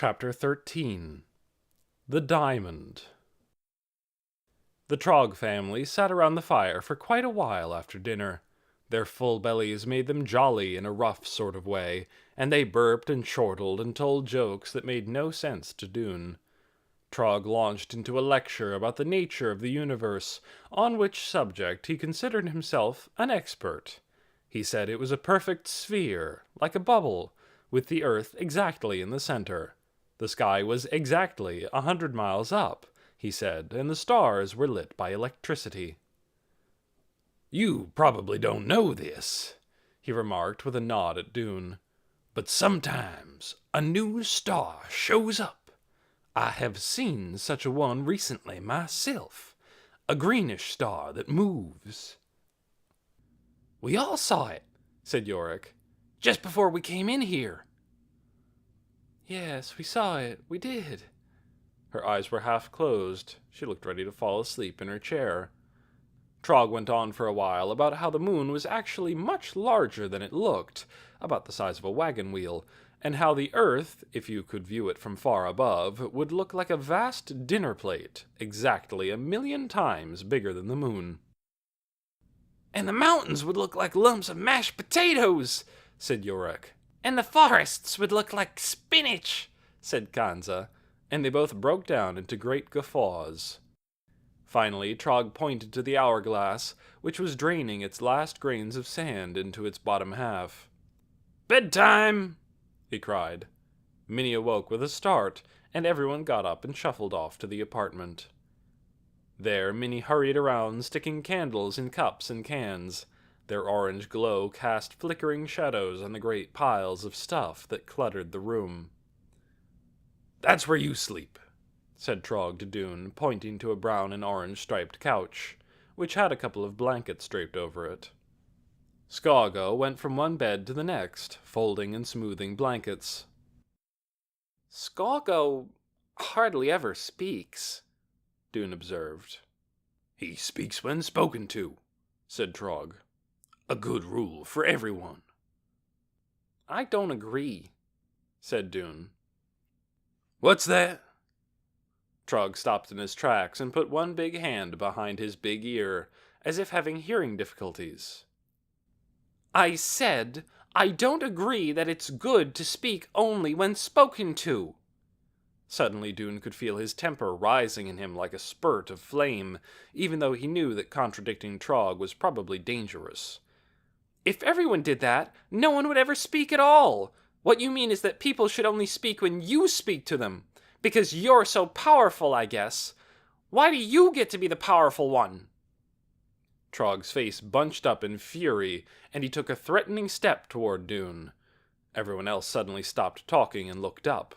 Chapter 13 The Diamond. The Trog family sat around the fire for quite a while after dinner. Their full bellies made them jolly in a rough sort of way, and they burped and chortled and told jokes that made no sense to Dune. Trog launched into a lecture about the nature of the universe, on which subject he considered himself an expert. He said it was a perfect sphere, like a bubble, with the Earth exactly in the center. The sky was exactly 100 miles up, he said, and the stars were lit by electricity. "You probably don't know this," he remarked with a nod at Dune, "but sometimes a new star shows up. I have seen such a one recently myself, a greenish star that moves." "We all saw it," said Yorick, "just before we came in here." "Yes, we saw it, we did." Her eyes were half closed. She looked ready to fall asleep in her chair. Trog went on for a while about how the moon was actually much larger than it looked, about the size of a wagon wheel, and how the Earth, if you could view it from far above, would look like a vast dinner plate, exactly 1,000,000 times bigger than the moon. "And the mountains would look like lumps of mashed potatoes," said Yorick. "And the forests would look like spinach," said Kanza, and they both broke down into great guffaws. Finally, Trog pointed to the hourglass, which was draining its last grains of sand into its bottom half. "Bedtime!" he cried. Minnie awoke with a start, and everyone got up and shuffled off to the apartment. There, Minnie hurried around, sticking candles in cups and cans. Their orange glow cast flickering shadows on the great piles of stuff that cluttered the room. "That's where you sleep," said Trog to Dune, pointing to a brown and orange striped couch, which had a couple of blankets draped over it. Scargo went from one bed to the next, folding and smoothing blankets. "Scargo hardly ever speaks," Dune observed. "He speaks when spoken to," said Trog. "A good rule for everyone." "I don't agree," said Dune. "What's that?" Trog stopped in his tracks and put one big hand behind his big ear, as if having hearing difficulties. "I said I don't agree that it's good to speak only when spoken to." Suddenly Dune could feel his temper rising in him like a spurt of flame, even though he knew that contradicting Trog was probably dangerous. "If everyone did that, no one would ever speak at all. What you mean is that people should only speak when you speak to them, because you're so powerful, I guess. Why do you get to be the powerful one?" Trog's face bunched up in fury, and he took a threatening step toward Dune. Everyone else suddenly stopped talking and looked up.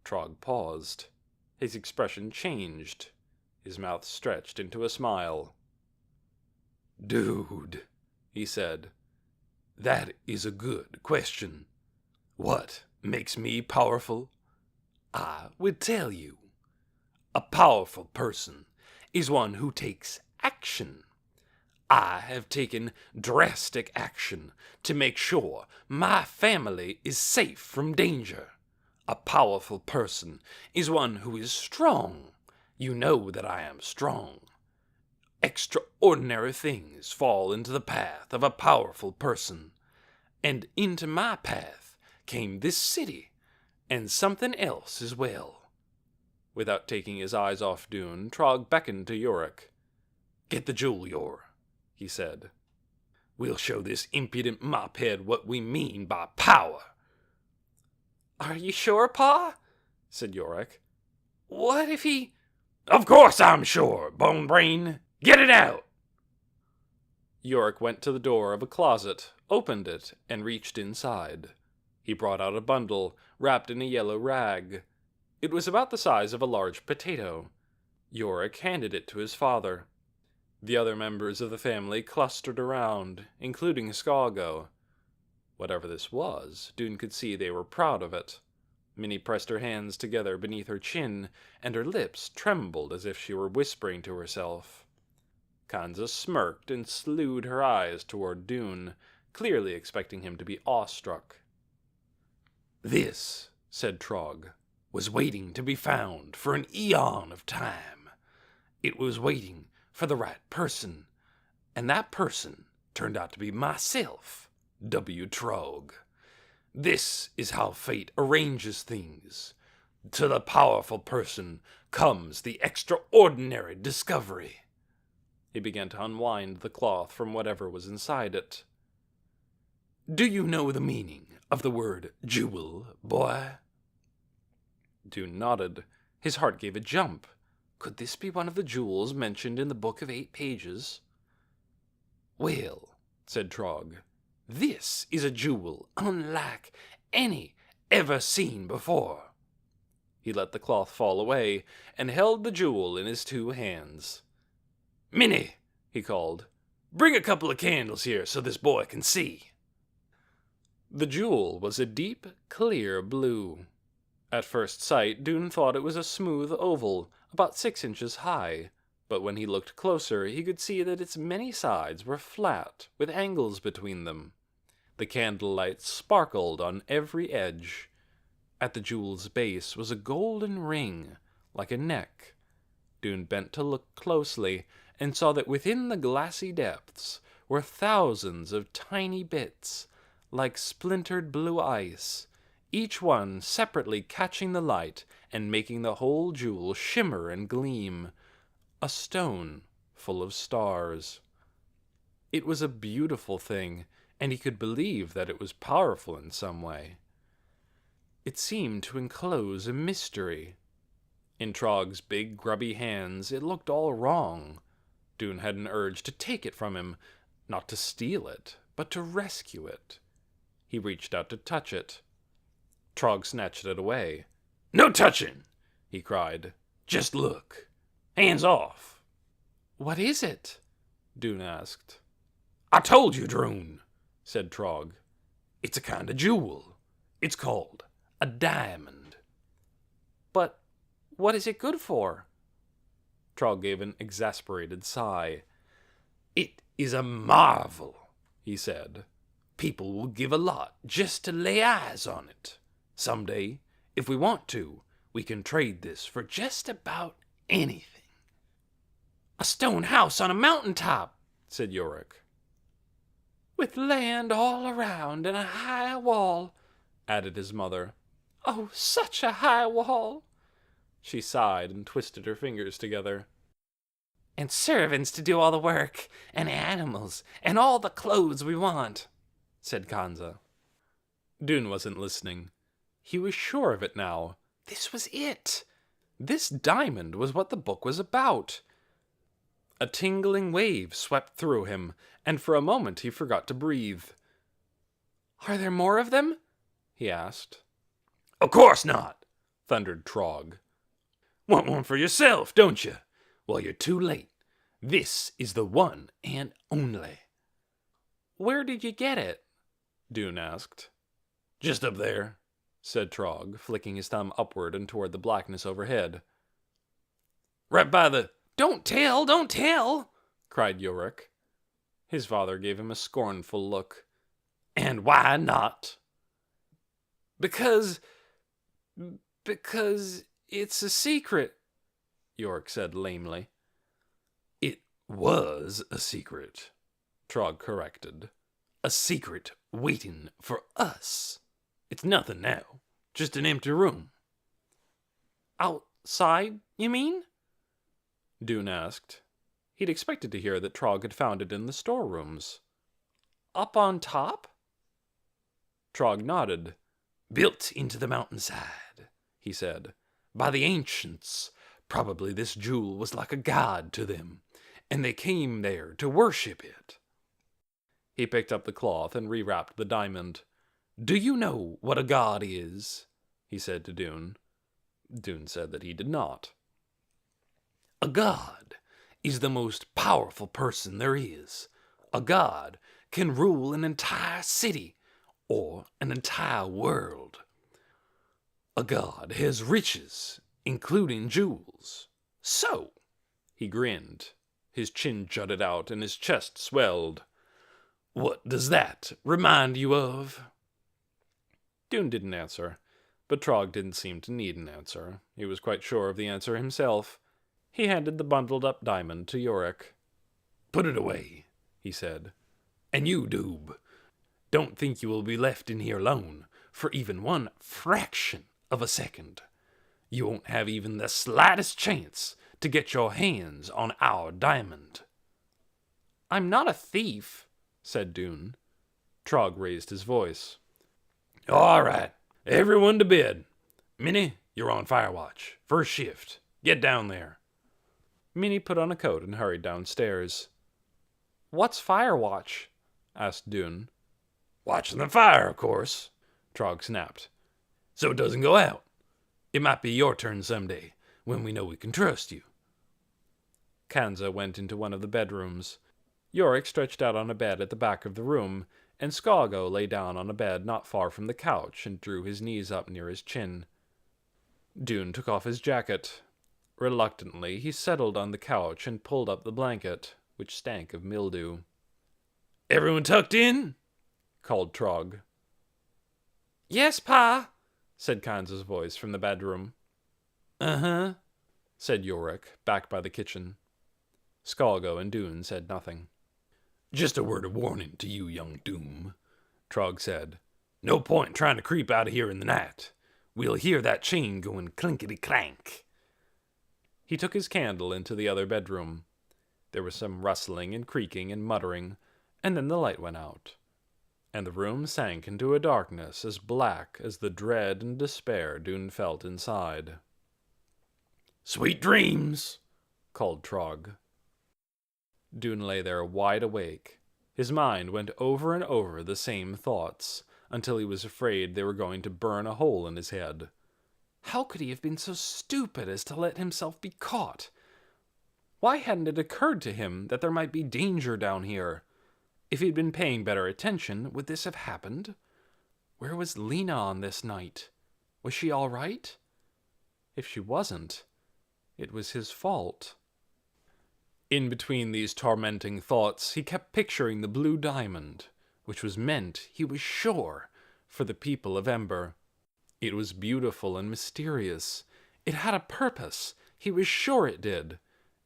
Trog paused. His expression changed. His mouth stretched into a smile. "Dude," he said, "that is a good question. What makes me powerful? I would tell you. A powerful person is one who takes action. I have taken drastic action to make sure my family is safe from danger. A powerful person is one who is strong. You know that I am strong. Extraordinary things fall into the path of a powerful person. And into my path came this city, and something else as well." Without taking his eyes off Dune, Trog beckoned to Yorick. "Get the jewel, Yor," he said. "We'll show this impudent mophead what we mean by power." "Are you sure, Pa?" said Yorick. "What if he—" "Of course I'm sure, Bone Brain. Get it out." Yorick went to the door of a closet, opened it, and reached inside. He brought out a bundle, wrapped in a yellow rag. It was about the size of a large potato. Yorick handed it to his father. The other members of the family clustered around, including Scargo. Whatever this was, Dune could see they were proud of it. Minnie pressed her hands together beneath her chin, and her lips trembled as if she were whispering to herself. Kanza smirked and slewed her eyes toward Dune, clearly expecting him to be awestruck. "This," said Trog, was waiting to be found for an eon of time. It was waiting for the right person, and that person turned out to be myself, W. Trog. This is how fate arranges things. To the powerful person comes the extraordinary discovery. He began to unwind the cloth from whatever was inside it. Do you know the meaning of the word jewel, boy? Dune nodded. His heart gave a jump. Could this be one of the jewels mentioned in the Book of 8 Pages? Well, said Trog, this is a jewel unlike any ever seen before. He let the cloth fall away and held the jewel in his 2 hands. Minnie, he called, bring a couple of candles here so this boy can see. The jewel was a deep, clear blue. At first sight, Dune thought it was a smooth oval, about 6 inches high, but when he looked closer, he could see that its many sides were flat, with angles between them. The candlelight sparkled on every edge. At the jewel's base was a golden ring, like a neck. Dune bent to look closely, and saw that within the glassy depths were thousands of tiny bits, like splintered blue ice, each one separately catching the light and making the whole jewel shimmer and gleam, a stone full of stars. It was a beautiful thing, and he could believe that it was powerful in some way. It seemed to enclose a mystery. In Trog's big, grubby hands, it looked all wrong. Dune had an urge to take it from him, not to steal it, but to rescue it. He reached out to touch it. Trog snatched it away. No touching, he cried. Just look. Hands off. What is it? Dune asked. I told you, Drone, said Trog. It's a kind of jewel. It's called a diamond. But what is it good for? Trog gave an exasperated sigh. It is a marvel, he said. People will give a lot just to lay eyes on it. Someday, if we want to, we can trade this for just about anything. A stone house on a mountaintop, said Yorick. With land all around and a high wall, added his mother. Oh, such a high wall! She sighed and twisted her fingers together. And servants to do all the work, and animals, and all the clothes we want, said Kanza. Dune wasn't listening. He was sure of it now. This was it. This diamond was what the book was about. A tingling wave swept through him, and for a moment he forgot to breathe. Are there more of them? He asked. Of course not, thundered Trog. Want one for yourself, don't you? Well, you're too late. This is the one and only. Where did you get it? Dune asked. Just up there, said Trog, flicking his thumb upward and toward the blackness overhead. Right by the... Don't tell, cried Yorick. His father gave him a scornful look. And why not? Because it's a secret, Yorick said lamely. It was a secret, Trog corrected. A secret waiting for us. It's nothing now, just an empty room. Outside, you mean? Dune asked. He'd expected to hear that Trog had found it in the storerooms. Up on top? Trog nodded. Built into the mountainside, he said, by the ancients. Probably this jewel was like a god to them, and they came there to worship it. He picked up the cloth and rewrapped the diamond. Do you know what a god is? He said to Dune. Dune said that he did not. A god is the most powerful person there is. A god can rule an entire city or an entire world. A god has riches, including jewels. So, he grinned. His chin jutted out and his chest swelled. What does that remind you of? Dune didn't answer. But Trog didn't seem to need an answer. He was quite sure of the answer himself. He handed the bundled-up diamond to Yorick. "Put it away," he said. "And you, Doob, don't think you will be left in here alone for even one fraction of a second. You won't have even the slightest chance to get your hands on our diamond." "I'm not a thief," said Dune. Trog raised his voice. "All right, everyone to bed. Minnie, you're on firewatch. First shift. Get down there." Minnie put on a coat and hurried downstairs. "What's firewatch?" asked Dune. "Watching the fire, of course," Trog snapped. "So it doesn't go out. It might be your turn someday, when we know we can trust you." Kanza went into one of the bedrooms. Yorick stretched out on a bed at the back of the room, and Scargo lay down on a bed not far from the couch and drew his knees up near his chin. Dune took off his jacket. Reluctantly, he settled on the couch and pulled up the blanket, which stank of mildew. "Everyone tucked in?" called Trog. "Yes, Pa," said Kanza's voice from the bedroom. "Uh-huh," said Yorick, back by the kitchen. Scargo and Dune said nothing. "Just a word of warning to you, young Doom," Trog said. "No point trying to creep out of here in the night. We'll hear that chain going clinkety-clank." He took his candle into the other bedroom. There was some rustling and creaking and muttering, and then the light went out, and the room sank into a darkness as black as the dread and despair Dune felt inside. "Sweet dreams," called Trog. Dune lay there wide awake. His mind went over and over the same thoughts, until he was afraid they were going to burn a hole in his head. How could he have been so stupid as to let himself be caught? Why hadn't it occurred to him that there might be danger down here? If he'd been paying better attention, would this have happened? Where was Lena on this night? Was she all right? If she wasn't, it was his fault. In between these tormenting thoughts, he kept picturing the blue diamond, which was meant, he was sure, for the people of Ember. It was beautiful and mysterious. It had a purpose. He was sure it did.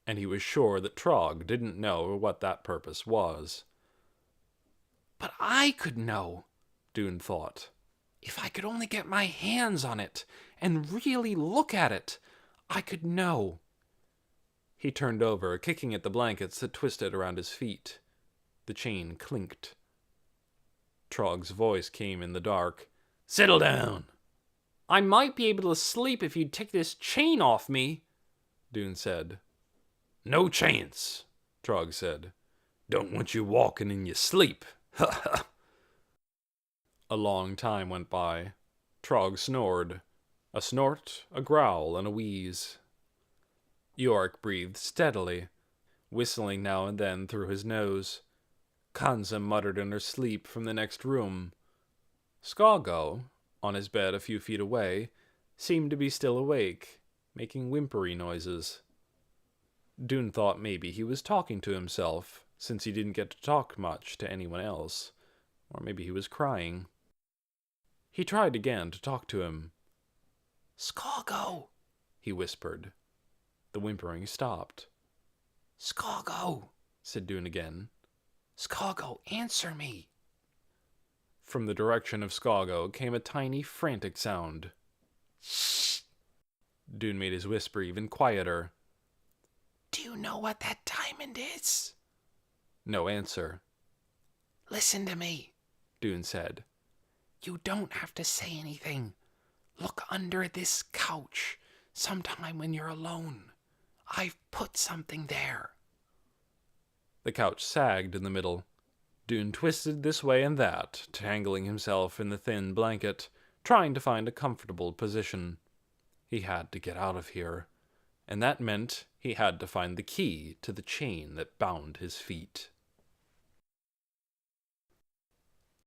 And he was sure that Trog didn't know what that purpose was. "But I could know," Dune thought. "If I could only get my hands on it and really look at it, I could know." He turned over, kicking at the blankets that twisted around his feet. The chain clinked. Trog's voice came in the dark. "Settle down." "I might be able to sleep if you'd take this chain off me," Dune said. "No chance," Trog said. "Don't want you walking in your sleep." Ha ha. A long time went by. Trog snored. A snort, a growl, and a wheeze. Yorick breathed steadily, whistling now and then through his nose. Kanza muttered in her sleep from the next room. Scargo, on his bed a few feet away, seemed to be still awake, making whimpery noises. Dune thought maybe he was talking to himself, since he didn't get to talk much to anyone else, or maybe he was crying. He tried again to talk to him. "Scargo," he whispered. The whimpering stopped. "Scargo," said Dune again. "Scargo, answer me." From the direction of Scargo came a tiny, frantic sound. "Shh!" Dune made his whisper even quieter. "Do you know what that diamond is?" No answer. "Listen to me," Dune said. "You don't have to say anything. Look under this couch sometime when you're alone. I've put something there." The couch sagged in the middle. Dune twisted this way and that, tangling himself in the thin blanket, trying to find a comfortable position. He had to get out of here, and that meant he had to find the key to the chain that bound his feet.